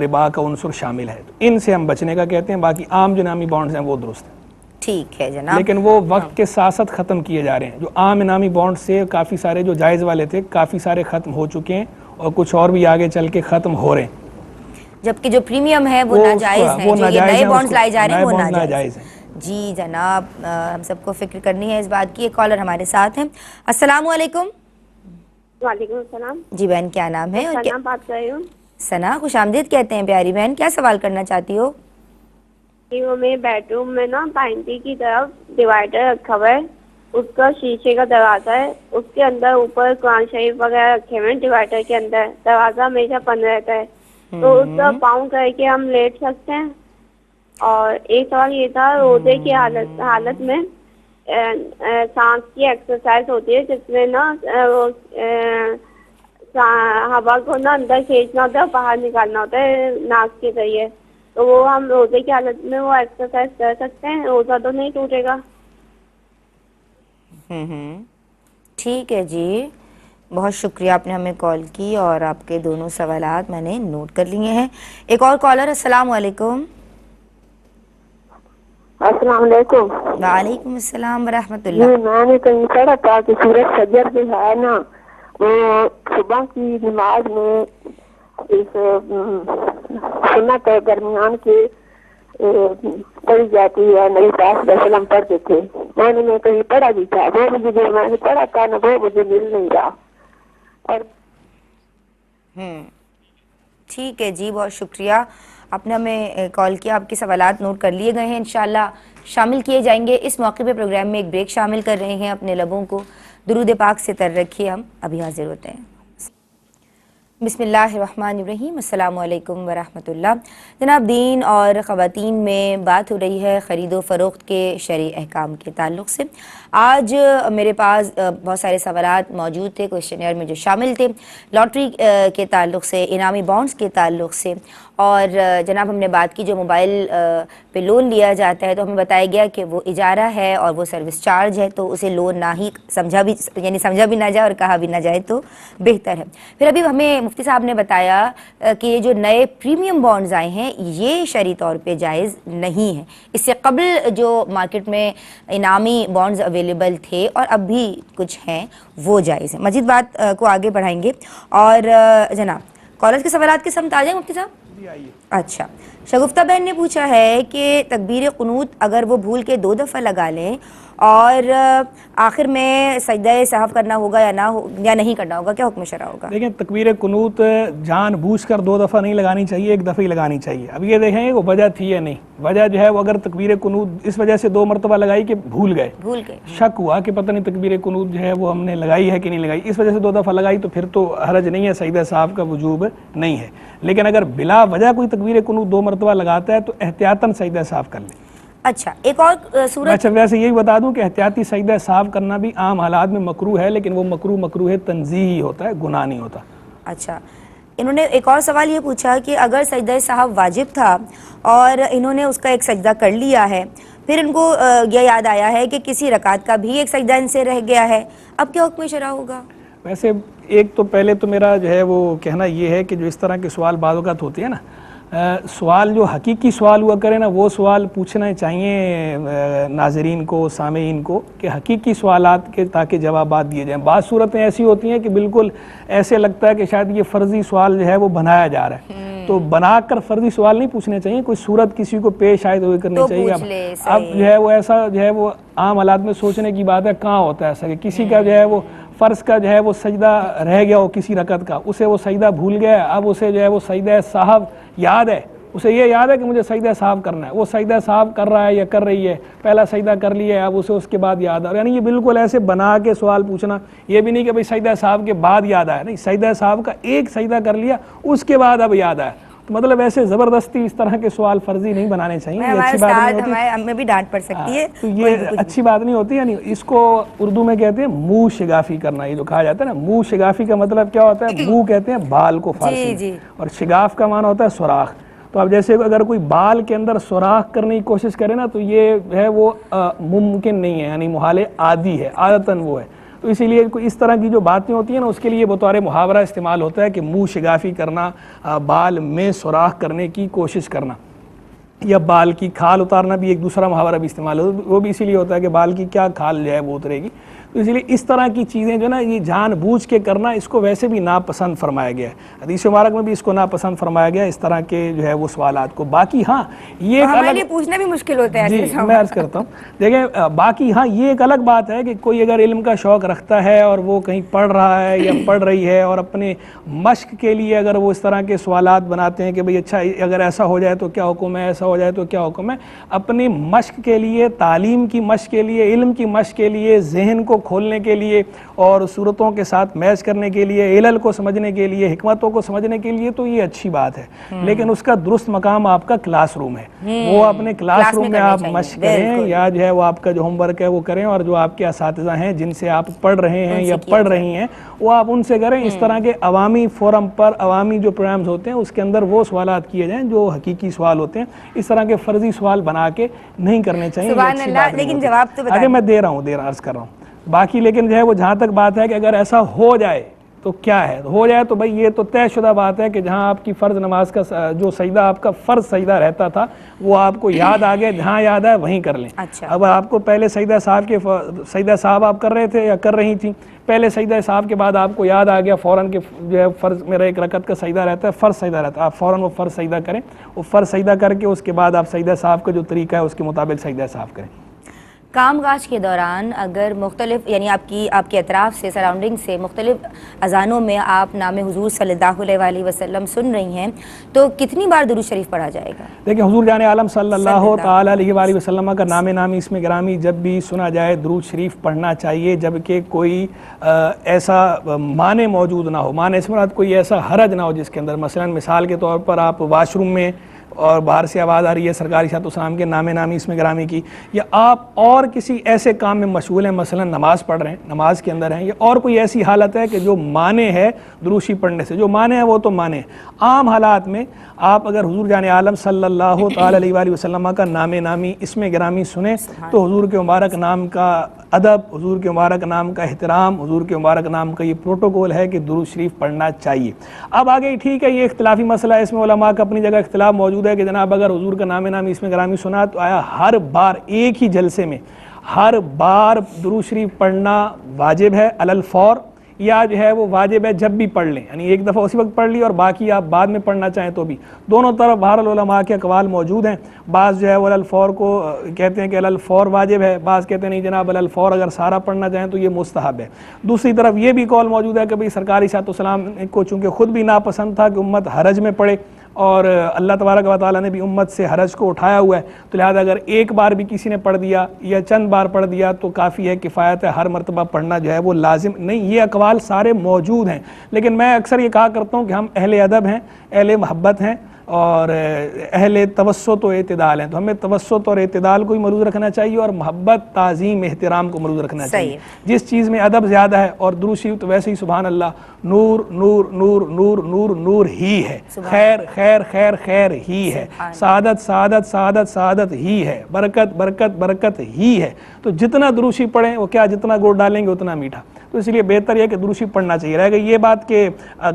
D: ربا کا عنصر شامل ہے, تو ان سے ہم بچنے کا کہتے ہیں. باقی عام جو انعامی بانڈز ہیں وہ درست ہیں.
A: ٹھیک ہے جناب,
D: لیکن وہ وقت کے ساتھ ساتھ ختم کیے جا رہے ہیں. جو عام انعامی بانڈ سے کافی سارے جو جائز والے تھے کافی سارے ختم ہو چکے ہیں, اور کچھ اور بھی آگے چل کے ختم ہو رہے ہیں.
A: جبکہ جو پریمیم ہے وہ ناجائز ہیں, جو یہ نئے بانڈز لائے جا رہے ہیں وہ ناجائز ہیں. جی جناب, ہم سب کو فکر کرنی ہے اس بات کی. ایک کالر ہمارے ساتھ ہیں. السلام علیکم.
F: وعلیکم السلام.
A: جی بہن, کیا نام ہے؟
F: ثنا بات کر رہی ہوں.
A: ثنا, خوش آمدید کہتے ہیں پیاری بہن, کیا سوال کرنا چاہتی ہو؟
F: وہ میرے بیڈ روم میں نا پینٹی کی طرف ڈیوائڈر رکھا ہوا ہے, اس کا شیشے کا دروازہ ہے, اس کے اندر اوپر قرآن شریف وغیرہ رکھے ہوئے ہیں. ڈیوائڈر کے اندر دروازہ ہمیشہ بند رہتا ہے, تو اس کا پاؤں کر کے ہم لیٹ سکتے ہیں. اور ایک سوال یہ تھا, روزے کی حالت میں سانس کی ایکسرسائز ہوتی ہے جس میں نا ہوا کو نا اندر کھینچنا ہوتا ہے اور باہر نکالنا ہوتا ہے ناک کے ذریعے, تو وہ ہم روزے کی حالت میں وہ ایکسرسائز کر سکتے ہیں؟ روزہ تو نہیں ٹوٹے گا؟
A: ٹھیک ہے جی, بہت شکریہ آپ نے ہمیں کال کی, اور آپ کے دونوں سوالات میں نے نوٹ کر لیے ہیں. ایک اور کالر. السلام علیکم.
H: السلام علیکم.
A: وعلیکم السلام ورحمۃ اللہ.
H: جی میں نے کہیں پڑھا تھا کہ سورۃ فجر جو ہے نا وہ صبح کی نماز میں اس سنت درمیان کے پڑھی جاتی ہے, نبی پاک صلی اللہ علیہ وسلم پڑھتے تھے. میں نے کہیں پڑھا بھی تھا, وہ مجھے جو میں نے پڑھا تھا نا وہ مجھے مل نہیں رہا. اور
A: ٹھیک ہے جی, بہت شکریہ آپ نے ہمیں کال کیا. آپ کے سوالات نوٹ کر لیے گئے ہیں, انشاءاللہ شامل کیے جائیں گے. اس موقع پہ پروگرام میں ایک بریک شامل کر رہے ہیں. اپنے لبوں کو درود پاک سے تر رکھیے. ہم ابھی حاضر ہوتے ہیں. بسم اللہ الرحمن الرحیم. السلام علیکم ورحمۃ اللہ. جناب, دین اور خواتین میں بات ہو رہی ہے خرید و فروخت کے شرعی احکام کے تعلق سے. آج میرے پاس بہت سارے سوالات موجود تھے کویشچنئر میں جو شامل تھے لاٹری کے تعلق سے, انعامی بانڈز کے تعلق سے, اور جناب ہم نے بات کی جو موبائل پہ لون لیا جاتا ہے تو ہمیں بتایا گیا کہ وہ اجارہ ہے اور وہ سروس چارج ہے, تو اسے لون نہ ہی سمجھا بھی نہ جائے اور کہا بھی نہ جائے تو بہتر ہے. پھر ابھی ہمیں مفتی صاحب نے بتایا کہ یہ جو نئے پریمیم بانڈز آئے ہیں یہ شرعی طور پہ جائز نہیں ہے. اس سے قبل جو مارکیٹ میں انعامی بانڈز اویلیبل تھے اور اب بھی کچھ ہیں وہ جائز ہیں. مزید بات کو آگے بڑھائیں گے. اور جناب کالرز کے سوالات کے سمت آ جائیں مفتی صاحب؟
D: جی آئیے.
A: اچھا، شگفتہ بہن نے پوچھا ہے کہ تکبیر قنوت اگر وہ بھول کے 2 دفعہ لگا لیں اور آخر میں سجدہ سہو کرنا ہوگا یا نہیں کرنا ہوگا، کیا حکم شرع ہوگا؟
D: دیکھیں تکبیر قنوت جان بوجھ کر 2 دفعہ نہیں لگانی چاہیے، 1 دفعہ ہی لگانی چاہیے. اب یہ دیکھیں گے وہ وجہ تھی یا نہیں. وجہ جو ہے وہ اگر تکبیر قنوت اس وجہ سے 2 مرتبہ لگائی کہ بھول گئے، شک ہوا کہ پتہ نہیں تکبیر قنوت جو ہے وہ ہم نے لگائی ہے کہ نہیں لگائی، اس وجہ سے 2 دفعہ لگائی، تو پھر تو حرج نہیں ہے، سجدہ سہو کا وجوب نہیں ہے. لیکن اگر بلا وجہ کوئی تکبیر قنوت 2 مرتبہ لگاتا ہے تو احتیاطاً سجدہ سہو کر لے.
A: اچھا، ایک اور صورت.
D: اچھا، ویسے یہی بتا دوں کہ احتیاطی سجدہ سہو کرنا بھی عام حالات میں مکروہ ہے، لیکن وہ مکروہ تنزیہی ہوتا ہے، گناہ نہیں ہوتا.
A: اچھا، انہوں نے ایک اور سوال یہ پوچھا کہ اگر سجدہ سہو واجب تھا اور انہوں نے اس کا ایک سجدہ کر لیا ہے، پھر ان کو یہ یاد آیا ہے کہ کسی رکعت کا بھی ایک سجدہ ان سے رہ گیا ہے، اب کیا حکم شرع ہوگا؟
D: ویسے ایک تو پہلے تو میرا جو ہے وہ کہنا یہ ہے کہ جو اس طرح کے سوال بعض اوقات ہوتے ہیں نا، سوال جو حقیقی سوال ہوا کرے نا وہ سوال پوچھنا چاہیے ناظرین کو، سامعین کو، کہ حقیقی سوالات کے تاکہ جوابات دیے جائیں. بعض صورتیں ایسی ہوتی ہیں کہ بالکل ایسے لگتا ہے کہ شاید یہ فرضی سوال جو ہے وہ بنایا جا رہا ہے، تو بنا کر فرضی سوال نہیں پوچھنے چاہیے. کوئی صورت کسی کو پیش آئے تو کرنی چاہیے. اب جو ہے وہ ایسا جو ہے وہ عام حالات میں سوچنے کی بات ہے، کہاں ہوتا ہے ایسا کہ کسی کا جو ہے وہ فرض کا جو ہے وہ سجدہ رہ گیا ہو کسی رکعت کا، اسے وہ سجدہ بھول گیا، اب اسے جو ہے وہ سجدہ سہو یاد ہے، اسے یہ یاد ہے کہ مجھے سجدہ سہو کرنا ہے، وہ سجدہ سہو کر رہا ہے یا کر رہی ہے، پہلا سجدہ کر لیا ہے، اب اسے اس کے بعد یاد آ رہا ہے. یعنی یہ بالکل ایسے بنا کے سوال پوچھنا، یہ بھی نہیں کہ بھئی سجدہ سہو کے بعد یاد آیا، نہیں، سجدہ سہو کا ایک سجدہ کر لیا اس کے بعد اب یاد آیا. مطلب ایسے زبردستی اس طرح کے سوال فرضی نہیں بنانے چاہیے، یہ اچھی بات نہیں ہوتی.
A: ہمیں بھی ڈانٹ پڑ سکتی ہے،
D: تو یہ اچھی بات نہیں ہوتی. یعنی اس کو اردو میں کہتے ہیں منہ شگافی کرنا. یہ جو کہا جاتا ہے نا منہ شگافی کا مطلب کیا ہوتا ہے؟ منہ کہتے ہیں بال کو فارسی میں، اور شگاف کا معنی ہوتا ہے سوراخ. تو اب جیسے اگر کوئی بال کے اندر سوراخ کرنے کی کوشش کرے نا تو یہ ہے وہ ممکن نہیں ہے، یعنی محال عادی ہے، عادتاً وہ ہے. تو اسی لیے اس طرح کی جو باتیں ہوتی ہیں نا اس کے لیے بطور محاورہ استعمال ہوتا ہے کہ منہ شگافی کرنا، بال میں سوراخ کرنے کی کوشش کرنا، یا بال کی کھال اتارنا بھی ایک دوسرا محاورہ بھی استعمال ہوتا ہے. وہ بھی اسی لیے ہوتا ہے کہ بال کی کیا کھال جو ہے وہ اترے گی. تو اسی لیے اس طرح کی چیزیں جو نا یہ جان بوجھ کے کرنا اس کو ویسے بھی ناپسند فرمایا گیا ہے. حدیث مبارک میں بھی اس کو ناپسند فرمایا گیا اس طرح کے جو ہے وہ سوالات کو. باقی ہاں یہ
A: ہمارے لیے پوچھنا بھی مشکل ہوتا ہے.
D: جی میں عرض کرتا ہوں، دیکھیں باقی ہاں یہ ایک الگ بات ہے کہ کوئی اگر علم کا شوق رکھتا ہے اور وہ کہیں پڑھ رہا ہے یا پڑھ رہی ہے اور اپنے مشق کے لیے اگر وہ اس طرح کے سوالات بناتے ہیں کہ بھئی اچھا اگر ایسا ہو جائے تو کیا حکم ہے، ایسا ہو جائے تو کیا حکم ہے، اپنی مشق کے لیے، تعلیم کی مشق کے لیے، علم کی مشق کے لیے، ذہن کو کھولنے کے لیے اور صورتوں کے ساتھ میچ کرنے کے لیے، علل کو سمجھنے کے لیے، حکمتوں کو سمجھنے کے لیے تو یہ اچھی بات ہے. لیکن اس کا درست مقام آپ کا کلاس روم ہے. وہ اپنے کلاس روم میں آپ مشق کریں یا جو ہے وہ آپ کا جو ہوم ورک ہے وہ کریں، اور جو آپ کے اساتذہ ہیں جن سے آپ پڑھ رہے ہیں یا پڑھ رہی ہیں وہ آپ ان سے کریں. اس طرح کے عوامی فورم پر عوامی جو پروگرامز ہوتے ہیں اس کے اندر وہ سوالات کیے جائیں جو حقیقی سوال ہوتے ہیں. اس طرح کے فرضی سوال بنا کے نہیں کرنے چاہیے.
A: لیکن جواب تو
D: آگے میں دے رہا ہوں عرض کر رہا ہوں. باقی لیکن جو ہے وہ جہاں تک بات ہے کہ اگر ایسا ہو جائے تو کیا ہے، ہو جائے تو بھئی یہ تو طے شدہ بات ہے کہ جہاں آپ کی فرض نماز کا جو سجدہ آپ کا فرض سجدہ رہتا تھا وہ آپ کو یاد آ گیا، جہاں یاد آئے وہیں کر لیں. اب آپ کو پہلے سجدہ صاحب آپ کر رہے تھے یا کر رہی تھیں، پہلے سجدہ صاحب کے بعد آپ کو یاد آ گیا فوراً کہ جو ہے فرض میرا ایک رکعت کا سجدہ رہتا ہے، فرض سجدہ رہتا ہے، آپ فوراً وہ فرض سجدہ کریں. وہ فرض سجدہ کر کے اس کے بعد آپ سجدہ صاحب کا جو طریقہ ہے اس کے مطابق سجدہ صاحب کریں.
A: کام کاج کے دوران اگر مختلف یعنی آپ کے اطراف سے، سراؤنڈنگ سے مختلف اذانوں میں آپ نام حضور صلی اللہ علیہ وسلم سن رہی ہیں تو کتنی بار درود شریف پڑھا جائے گا؟
D: دیکھیں حضور جان عالم صلی اللہ تعالیٰ علیہ وآلہ وسلم کا نام نامی اسم گرامی جب بھی سنا جائے درود شریف پڑھنا چاہیے، جبکہ کوئی ایسا معنی موجود نہ ہو. معنی اس مراد کوئی ایسا حرج نہ ہو جس کے اندر، مثلا مثال کے طور پر آپ واش روم میں اور باہر سے آواز آ رہی ہے سرکار صلی اللہ علیہ وسلم کے نام نامی اسم گرامی کی، یا آپ اور کسی ایسے کام میں مشغول ہیں، مثلا نماز پڑھ رہے ہیں، نماز کے اندر ہیں، یا اور کوئی ایسی حالت ہے کہ جو معنی ہے درود شریف پڑھنے سے، جو معنی ہے وہ تو معنی ہے. عام حالات میں آپ اگر حضور جان عالم صلی اللہ تعالیٰ علیہ وآلہ وسلم کا نام نامی اسم گرامی سنیں تو حضور کے مبارک نام کا ادب، حضور کے مبارک نام کا احترام، حضور کے مبارک نام کا یہ پروٹوکول ہے کہ درود شریف پڑھنا چاہیے. اب آگے ٹھیک ہے یہ اختلافی مسئلہ ہے، اس میں علماء کا اپنی جگہ اختلاف موجود ہے کہ جناب اگر حضور کا نام نامی اسم گرامی سنا تو آیا ہر بار ایک ہی جلسے میں ہر بار درود شریف پڑھنا واجب ہے علی الفور، یا جو ہے وہ واجب ہے جب بھی پڑھ لیں، یعنی ایک دفعہ اسی وقت پڑھ لی اور باقی آپ بعد میں پڑھنا چاہیں تو بھی، دونوں طرف بہرحال علماء کے اقوال موجود ہیں۔ بعض جو ہے وہ الفور کو کہتے ہیں کہ الفور واجب ہے، بعض کہتے ہیں نہیں جناب الفور اگر سارا پڑھنا چاہیں تو یہ مستحب ہے۔ دوسری طرف یہ بھی قول موجود ہے کہ بھئی سرکار صلی اللہ علیہ وسلم کو چونکہ خود بھی ناپسند تھا کہ امت حرج میں پڑے، اور اللہ تبارک و تعالیٰ نے بھی امت سے حرج کو اٹھایا ہوا ہے، تو لہذا اگر ایک بار بھی کسی نے پڑھ دیا یا چند بار پڑھ دیا تو کافی ہے، کفایت ہے، ہر مرتبہ پڑھنا جو ہے وہ لازم نہیں۔ یہ اقوال سارے موجود ہیں، لیکن میں اکثر یہ کہا کرتا ہوں کہ ہم اہل ادب ہیں، اہل محبت ہیں اور اہل توسط و اعتدال ہیں، تو ہمیں توسط اور اعتدال کو ہی ملحوظ رکھنا چاہیے اور محبت، تعظیم، احترام کو ملحوظ رکھنا چاہیے۔ جس چیز میں ادب زیادہ ہے اور درود شریف تو ویسے ہی سبحان اللہ نور نور نور نور نور نور ہی ہے، خیر خیر خیر خیر ہی ہے، سعادت سعادت سعادت سعادت ہی ہے، برکت برکت برکت ہی ہے، تو جتنا درود شریف پڑھیں وہ کیا جتنا گڑ ڈالیں گے اتنا میٹھا، تو اس لیے بہتر یہ کہ درود شریف پڑھنا چاہیے۔ رہ گئی یہ بات کہ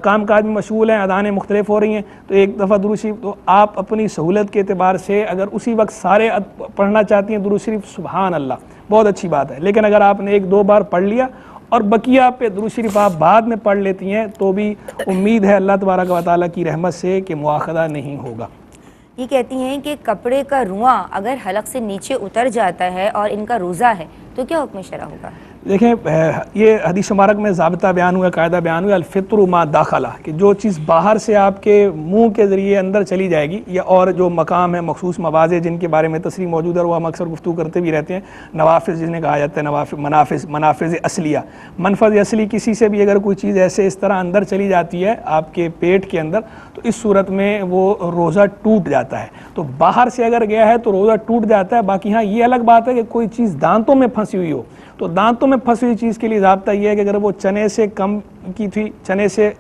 D: کام کاج میں مشغول ہیں، اذانیں مختلف ہو رہی ہیں، تو ایک دفعہ درود شریف تو آپ اپنی سہولت کے اعتبار سے اگر اسی وقت سارے پڑھنا چاہتی ہیں درود شریف سبحان اللہ بہت اچھی بات ہے، لیکن اگر آپ نے ایک دو بار پڑھ لیا اور بقیہ پہ درود شریف آپ بعد میں پڑھ لیتی ہیں تو بھی امید ہے اللہ تبارک و تعالیٰ کی رحمت سے کہ مواخذہ نہیں ہوگا۔
A: یہ کہتی ہیں کہ کپڑے کا رواں اگر حلق سے نیچے اتر جاتا ہے اور ان کا روزہ ہے تو کیا حکم شرع ہوگا؟
D: دیکھیں یہ حدیث مبارک میں ضابطہ بیان ہوا، قاعدہ بیان ہوا، الفطر ما داخلہ، کہ جو چیز باہر سے آپ کے منہ کے ذریعے اندر چلی جائے گی، یا اور جو مقام ہے مخصوص مواضع جن کے بارے میں تصریح موجود ہے وہ ہم اکثر گفتگو کرتے بھی رہتے ہیں، نوافذ جنہیں کہا جاتا ہے، منافذ اصلیہ، منفذ اصلی کسی سے بھی اگر کوئی چیز ایسے اس طرح اندر چلی جاتی ہے آپ کے پیٹ کے اندر تو اس صورت میں وہ روزہ ٹوٹ جاتا ہے۔ تو باہر سے اگر گیا ہے تو روزہ ٹوٹ جاتا ہے۔ باقی ہاں یہ الگ بات ہے کہ کوئی چیز دانتوں میں پھنسی ہوئی ہو، تو دانتوں میں پھنسی ہوئی چیز کے لیے ضابطہ یہ ہے کہ اگر وہ چنے سے کم کی تھی،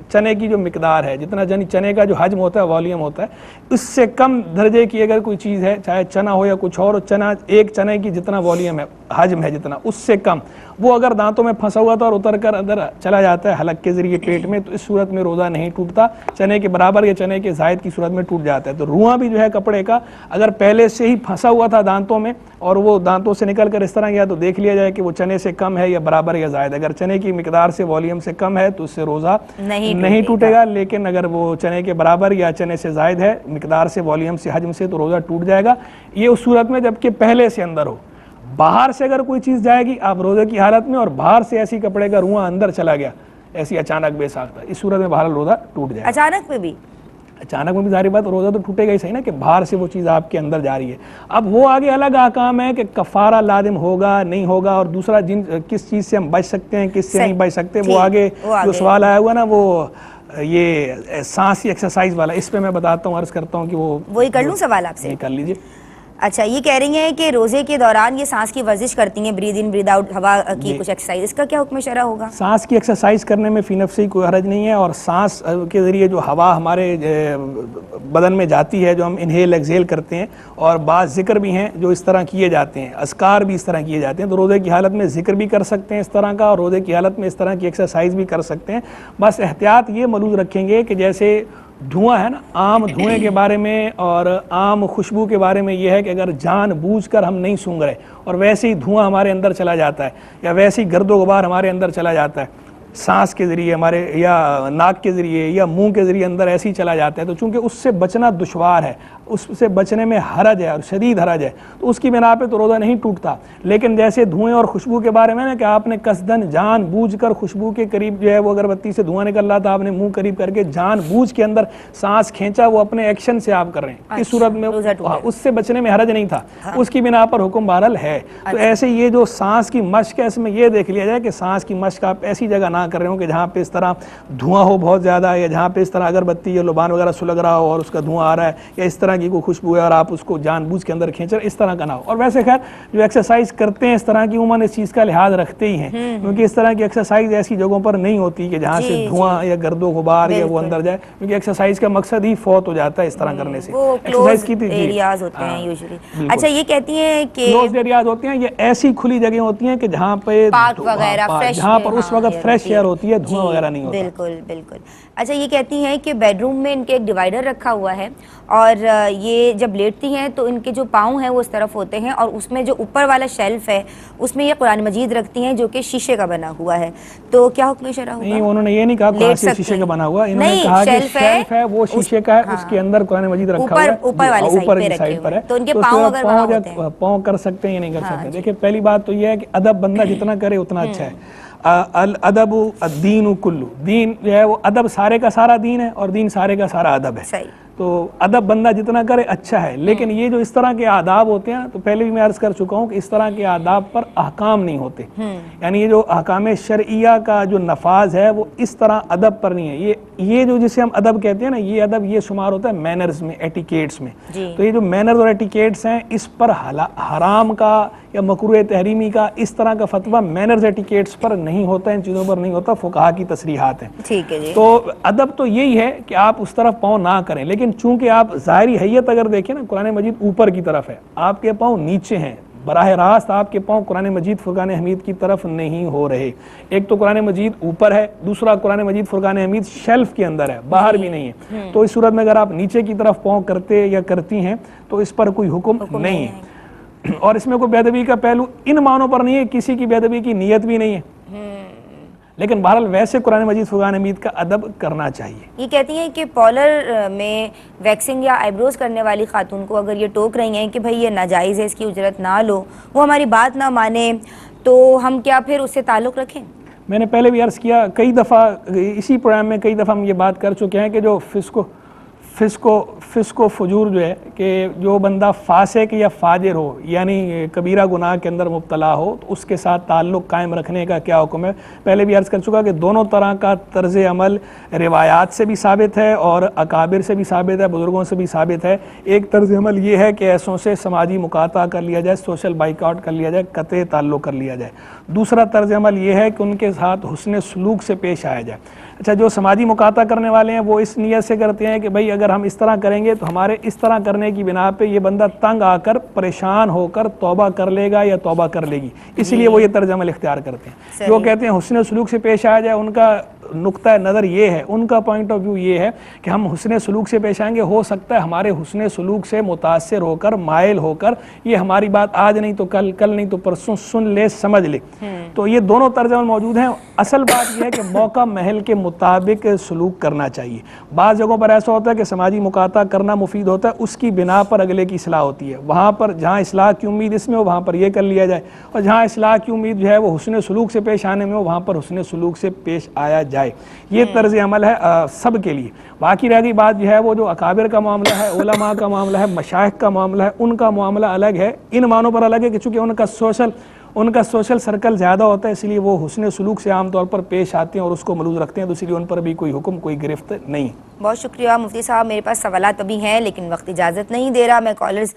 D: چنے کی جو مقدار ہے، جتنا چنے کا جو حجم ہوتا ہے، والیوم ہوتا ہے، اس سے کم درجے کی اگر کوئی چیز ہے، چاہے چنا ہو یا کچھ اور، چنا ایک چنے کی جتنا والیوم ہے، حجم ہے جتنا، اس سے کم، وہ اگر دانتوں میں پھنسا ہوا تھا اور اتر کر اندر چلا جاتا ہے حلق کے ذریعے پیٹ میں، تو اس صورت میں روزہ نہیں ٹوٹتا، چنے کے برابر یا چنے کے زائد کی صورت میں ٹوٹ جاتا ہے۔ تو رواں بھی جو ہے کپڑے کا اگر پہلے سے ہی پھنسا ہوا تھا دانتوں میں اور وہ دانتوں سے نکل کر اس طرح گیا تو دیکھ لیا جائے کہ وہ چنے سے کم ہے یا برابر یا زائد۔ اگر چنے کی مقدار سے والیوم سے کم ہے تو اس سے روزہ نہیں ٹوٹے گا، لیکن اگر وہ چنے کے برابر یا چنے سے زائد ہے مقدار سے، والیوم سے، حجم سے، تو روزہ ٹوٹ جائے گا۔ یہ اس صورت میں جبکہ پہلے سے اندر ہو۔ باہر سے اگر کوئی چیز جائے گی آپ روزے کی حالت میں اور باہر سے ایسی کپڑے کا رواں اندر چلا گیا، ایسی اچانک بے ساختہ، اس صورت میں بہرحال روزہ ٹوٹ جائے گا۔
A: اچانک میں بھی
D: ظاہر بات روزہ تو ٹوٹے گا ہی صحیح نا، کہ باہر سے وہ چیز آپ کے اندر جا رہی ہے۔ اب وہ آگے الگ احکام ہے کہ کفارہ لازم ہوگا نہیں ہوگا، اور دوسرا کس چیز سے ہم بچ سکتے ہیں کس سے نہیں بچ سکتے، وہ آگے جو سوال آیا ہوا نا وہ یہ سانس کی ایکسرسائز والا، اس پہ میں بتاتا ہوں، عرض کرتا ہوں کہ
A: وہی کر لوں سوال آپ سے،
D: کر لیجیے۔
A: اچھا یہ کہہ رہی ہیں کہ روزے کے دوران یہ سانس کی ورزش کرتی ہیں، بریدھ ان بریدھ آؤٹ، ہوا کی کچھ ایکسرسائز، اس کا کیا حکم شرع ہوگا؟
D: سانس کی ایکسرسائز کرنے میں فی نفسی کوئی حرج نہیں ہے، اور سانس کے ذریعے جو ہوا ہمارے بدن میں جاتی ہے جو ہم انہیل ایکزیل کرتے ہیں، اور بعض ذکر بھی ہیں جو اس طرح کیے جاتے ہیں، اذکار بھی اس طرح کیے جاتے ہیں، تو روزے کی حالت میں ذکر بھی کر سکتے ہیں اس طرح کا، اور روزے کی حالت میں اس طرح کی ایکسرسائز بھی کر سکتے ہیں۔ بس احتیاط یہ ملحوظ رکھیں گے کہ جیسے دھواں ہے نا، عام دھوئیں کے بارے میں اور عام خوشبو کے بارے میں یہ ہے کہ اگر جان بوجھ کر ہم نہیں سونگھ رہے اور ویسے ہی دھواں ہمارے اندر چلا جاتا ہے یا ویسے ہی گرد و غبار ہمارے اندر چلا جاتا ہے سانس کے ذریعے ہمارے یا ناک کے ذریعے یا منہ کے ذریعے اندر ایسے ہی چلا جاتا ہے، تو چونکہ اس سے بچنا دشوار ہے، اس سے بچنے میں حرج ہے اور شدید حرج ہے، تو اس کی بنا پہ تو روزہ نہیں ٹوٹتا۔ لیکن جیسے دھوئیں اور خوشبو کے بارے میں نا کہ آپ نے قصدن جان بوجھ کر خوشبو کے قریب جو ہے وہ اگربتی سے دھواں نکل رہا تھا، آپ نے منہ قریب کر کے جان بوجھ کے اندر سانس کھینچا، وہ اپنے ایکشن سے آپ کر رہے ہیں، اس صورت میں اس سے بچنے میں حرج نہیں تھا، اس کی بنا پر حکم بہرحال ہے۔ تو ایسے یہ جو سانس کی مشق ہے، اس میں یہ دیکھ لیا جائے کہ سانس کی مشق آپ ایسی جگہ نہ کر رہے ہوں کہ جہاں پہ اس طرح دھواں ہو بہت زیادہ، یا جہاں پہ اس طرح اگربتی یا لبان وغیرہ سلگ رہا ہو اور اس کا دھواں آ رہا ہے، یا اس طرح کی کوئی خوشبو ہے اور آپ اس کو جان بوجھ کے اندر کھینچ رہے، اس طرح کا نہ ہو۔ اور ویسے خیر جو ایکسرسائز کرتے ہیں اس طرح کی عموماً اس چیز کا لحاظ رکھتے ہی ہیں، کیونکہ اس طرح کی ایکسرسائز ایسی جگہوں پر نہیں ہوتی کہ جہاں سے دھواں یا گرد و غبار یا وہ اندر جائے، کیونکہ ایکسرسائز کا مقصد ہی فوت ہو جاتا ہے اس طرح کرنے سے۔ ایکسرسائز کی
A: ایریاز ہوتے ہیں یوزلی۔ اچھا یہ کہتی ہیں کہ
D: کلوزڈ ایریاز ہوتے ہیں، یہ ایسی کھلی جگہیں ہوتی ہیں کہ جہاں پہ
A: پارک وغیرہ
D: جہاں پر اس وقت فریش ایئر ہوتی ہے، دھواں وغیرہ نہیں ہوتا۔
A: بالکل بالکل۔ اچھا یہ کہتی ہیں کہ بیڈ روم میں ان کے ایک ڈیوائڈر رکھا ہوا ہے اور یہ جب لیٹتی ہیں تو ان کے جو پاؤں ہیں وہ اس طرف ہوتے ہیں اور اس میں جو اوپر والا شیلف ہے اس میں یہ قرآن مجید رکھتی ہیں جو کہ شیشے کا بنا ہوا ہے، تو کیا حکم شرع ہوگا؟
D: نہیں، انہوں نے یہ نہیں کہا قرآن سے شیشے کا بنا ہوا، انہوں نے کہا کہ شیلف ہے وہ شیشے کا ہے، اس کے اندر قرآن مجید رکھا ہوا ہے، اوپر کی سائڈ پر ہے،
A: تو ان کے پاؤں اگر وہاں ہوتے ہیں
D: پاؤں کر سکتے ہیں یا نہیں کر سکتے. دیکھیں پہلی بات تو یہ ہے کہ ادب بندہ جتنا کرے اتنا اچھا ہے. الادب الدین کلو، دین جو ہے وہ ادب سارے کا سارا دین ہے اور دین سارے کا سارا ادب ہے. تو ادب بندہ جتنا کرے اچھا ہے، لیکن یہ جو اس طرح کے آداب ہوتے ہیں تو پہلے بھی میں عرض کر چکا ہوں کہ اس طرح کے آداب پر احکام نہیں ہوتے، یعنی یہ جو احکام شرعیہ کا جو نفاذ ہے وہ اس طرح ادب پر نہیں ہے. یہ جو جسے ہم ادب کہتے ہیں نا، یہ ادب یہ شمار ہوتا ہے مینرز میں، ایٹیکیٹس میں. تو یہ جو مینرز اور ایٹیکیٹس ہیں اس پر حرام کا یا مکروہ تحریمی کا اس طرح کا فتویٰ مینرز ایٹیکیٹس پر نہیں ہوتا، ان چیزوں پر نہیں ہوتا، فقہا کی تصریحات ہیں.
A: ٹھیک ہے جی. تو
D: ادب تو یہی ہے کہ آپ اس طرف پاؤں نہ کریں، لیکن چونکہ آپ ظاہری حیت اگر دیکھیں نا، قرآن مجید اوپر کی طرف ہے، آپ کے پاؤں نیچے ہیں، براہ راست آپ کے پاؤں قرآن مجید فرقان حمید کی طرف نہیں ہو رہے. ایک تو قرآن مجید اوپر ہے، دوسرا قرآن مجید فرقان حمید شیلف کے اندر ہے، باہر بھی نہیں ہے. تو اس صورت میں اگر آپ نیچے کی طرف پاؤں کرتے یا کرتی ہیں تو اس پر کوئی حکم نہیں ہے. اور اس میں کوئی بے ادبی کا پہلو ان معنوں پر نہیں ہے، کسی کی بے ادبی کی نیت بھی نہیں ہے، لیکن بہرحال ویسے قرآن مجید فرقان حمید کا ادب کرنا چاہیے.
A: یہ کہتی ہیں کہ پارلر میں ویکسنگ یا آئیبروز کرنے والی خاتون کو اگر یہ ٹوک رہی ہیں کہ بھائی یہ ناجائز ہے، اس کی اجرت نہ لو، وہ ہماری بات نہ مانے، تو ہم کیا پھر اس سے تعلق رکھیں؟
D: میں نے پہلے بھی عرض کیا، کئی دفعہ اسی پروگرام میں کئی دفعہ ہم یہ بات کر چکے ہیں کہ جو فسق و فجور جو ہے، کہ جو بندہ فاسق یا فاجر ہو، یعنی کبیرہ گناہ کے اندر مبتلا ہو، تو اس کے ساتھ تعلق قائم رکھنے کا کیا حکم ہے. پہلے بھی عرض کر چکا کہ دونوں طرح کا طرز عمل روایات سے بھی ثابت ہے اور اکابر سے بھی ثابت ہے، بزرگوں سے بھی ثابت ہے. ایک طرز عمل یہ ہے کہ ایسوں سے سماجی مقاطعہ کر لیا جائے، سوشل بائیکاٹ کر لیا جائے، قطع تعلق کر لیا جائے. دوسرا طرز عمل یہ ہے کہ ان کے ساتھ حسن سلوک سے پیش آیا جائے. اچھا، جو سماجی مقاطعہ کرنے والے ہیں وہ اس نیت سے کرتے ہیں کہ بھئی اگر ہم اس طرح کریں گے تو ہمارے اس طرح کرنے کی بنا پہ یہ بندہ تنگ آ کر پریشان ہو کر توبہ کر لے گا یا توبہ کر لے گی، اس لیے وہ یہ طرز عمل اختیار کرتے ہیں. جو کہتے ہیں حسن سلوک سے پیش آیا جائے، ان کا نقطہ نظر یہ ہے، ان کا پوائنٹ آف ویو یہ ہے کہ ہم حسن سلوک سے پیش آئیں گے، ہو سکتا ہے ہمارے حسن سلوک سے متاثر ہو کر، مائل ہو کر یہ ہماری بات آج نہیں تو کل، کل نہیں تو پرسوں سن لے، سمجھ لے. تو یہ دونوں طرز عمل موجود ہیں. اصل بات یہ ہے کہ موقع محل کے مطابق سلوک کرنا چاہیے. بعض جگہوں پر ایسا ہوتا ہے کہ سماجی مقاطعہ کرنا مفید ہوتا ہے، اس کی بنا پر اگلے کی اصلاح ہوتی ہے. وہاں پر جہاں اصلاح کی امید اس میں ہو وہاں پر یہ کر لیا جائے، اور جہاں اصلاح کی امید جو ہے وہ حسن سلوک سے پیش آنے میں ہو وہاں پر حسن سلوک سے پیش آیا جائے. یہ طرز عمل ہے سب کے لیے. باقی رہ گئی بات جو ہے وہ جو اکابر کا معاملہ ہے، علماء کا معاملہ ہے، مشائخ کا معاملہ ہے، ان کا معاملہ الگ ہے. ان معنوں پر الگ ہے کہ چونکہ ان کا سوشل سرکل زیادہ ہوتا ہے، اس لیے وہ حسن سلوک سے عام طور پر پیش آتے ہیں اور اس کو ملوث رکھتے ہیں، تو اس لیے ان پر بھی کوئی حکم، کوئی گرفت نہیں.
A: بہت شکریہ مفتی صاحب. میرے پاس سوالات ابھی ہیں لیکن وقت اجازت نہیں دے رہا. میں کالرز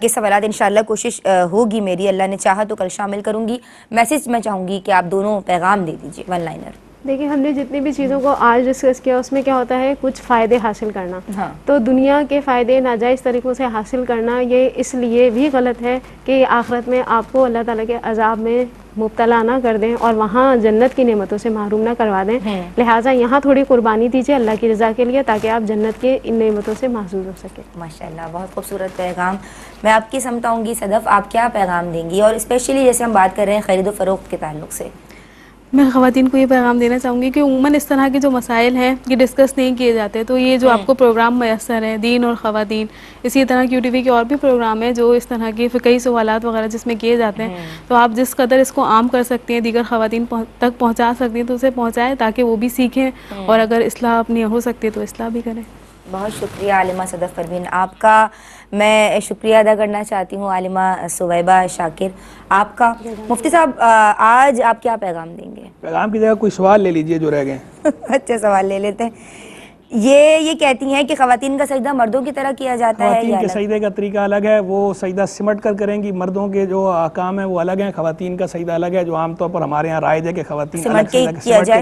A: کے سوالات انشاءاللہ کوشش ہوگی میری، اللہ نے چاہا تو کل شامل کروں گی. میسج میں چاہوں گی کہ آپ دونوں پیغام دے دیجیے، ون لائنر.
B: دیکھیں، ہم نے جتنی بھی چیزوں کو آج ڈسکس کیا اس میں کیا ہوتا ہے، کچھ فائدے حاصل کرنا. تو دنیا کے فائدے ناجائز طریقوں سے حاصل کرنا یہ اس لیے بھی غلط ہے کہ آخرت میں آپ کو اللہ تعالیٰ کے عذاب میں مبتلا نہ کر دیں اور وہاں جنت کی نعمتوں سے محروم نہ کروا دیں. لہٰذا یہاں تھوڑی قربانی دیجیے اللہ کی رضا کے لیے تاکہ آپ جنت کے ان نعمتوں سے محظوظ ہو سکیں.
A: ماشاءاللہ، بہت خوبصورت پیغام. میں آپ کی سمت آؤں گی. صدف، آپ کیا پیغام دیں گی؟ اور اسپیشلی جیسے ہم بات کر رہے ہیں خرید و فروخت کے تعلق سے.
C: میں خواتین کو یہ پیغام دینا چاہوں گی کہ عموماً اس طرح کے جو مسائل ہیں یہ ڈسکس نہیں کیے جاتے. تو یہ جو آپ کو پروگرام میسر ہیں دین اور خواتین، اسی طرح QTV کے اور بھی پروگرام ہیں جو اس طرح کے فقہی سوالات وغیرہ جس میں کیے جاتے ہیں، تو آپ جس قدر اس کو عام کر سکتے ہیں، دیگر خواتین تک پہنچا سکتی ہیں تو اسے پہنچائیں تاکہ وہ بھی سیکھیں اور اگر اصلاح اپنی ہو سکتی ہے تو اصلاح بھی کریں.
A: بہت شکریہ عالمہ صدف پروین آپ کا. میں شکریہ ادا کرنا چاہتی ہوں عالمہ ثویبہ شاکر آپ کا. مفتی صاحب، آج آپ کیا پیغام دیں گے؟
D: پیغام کی جگہ کوئی سوال لے لیجئے جو رہ گئے.
A: اچھا، سوال لے لیتے ہیں. یہ کہتی ہیں کہ خواتین کا سجدہ مردوں کی طرح کیا جاتا ہے.
D: خواتین کے سجدے کا طریقہ الگ ہے، وہ سجدہ سمٹ کر کریں گی. مردوں کے جو احکام ہیں وہ الگ ہیں، خواتین کا سجدہ الگ ہے جو عام طور پر ہمارے یہاں رائج ہے کہ خواتین سمٹ کے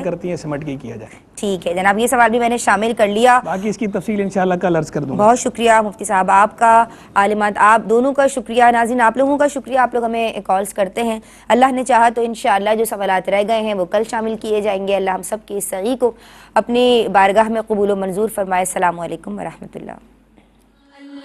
D: کرتی ہیں، سمٹ کے کیا جائے.
A: ٹھیک ہے جناب، یہ سوال بھی میں نے شامل کر لیا.
D: باقی اس کی تفصیل انشاءاللہ کل عرض کر دوں گا.
A: بہت شکریہ مفتی صاحب آپ کا، عالمات آپ دونوں کا شکریہ، ناظرین آپ لوگوں کا شکریہ. آپ لوگ ہمیں کالز کرتے ہیں. اللہ نے چاہا تو انشاءاللہ جو سوالات رہ گئے ہیں وہ کل شامل کیے جائیں گے. اللہ ہم سب کی اس سعی کو اپنی بارگاہ میں قبول و منظور فرمائے. السلام علیکم ورحمۃ اللہ.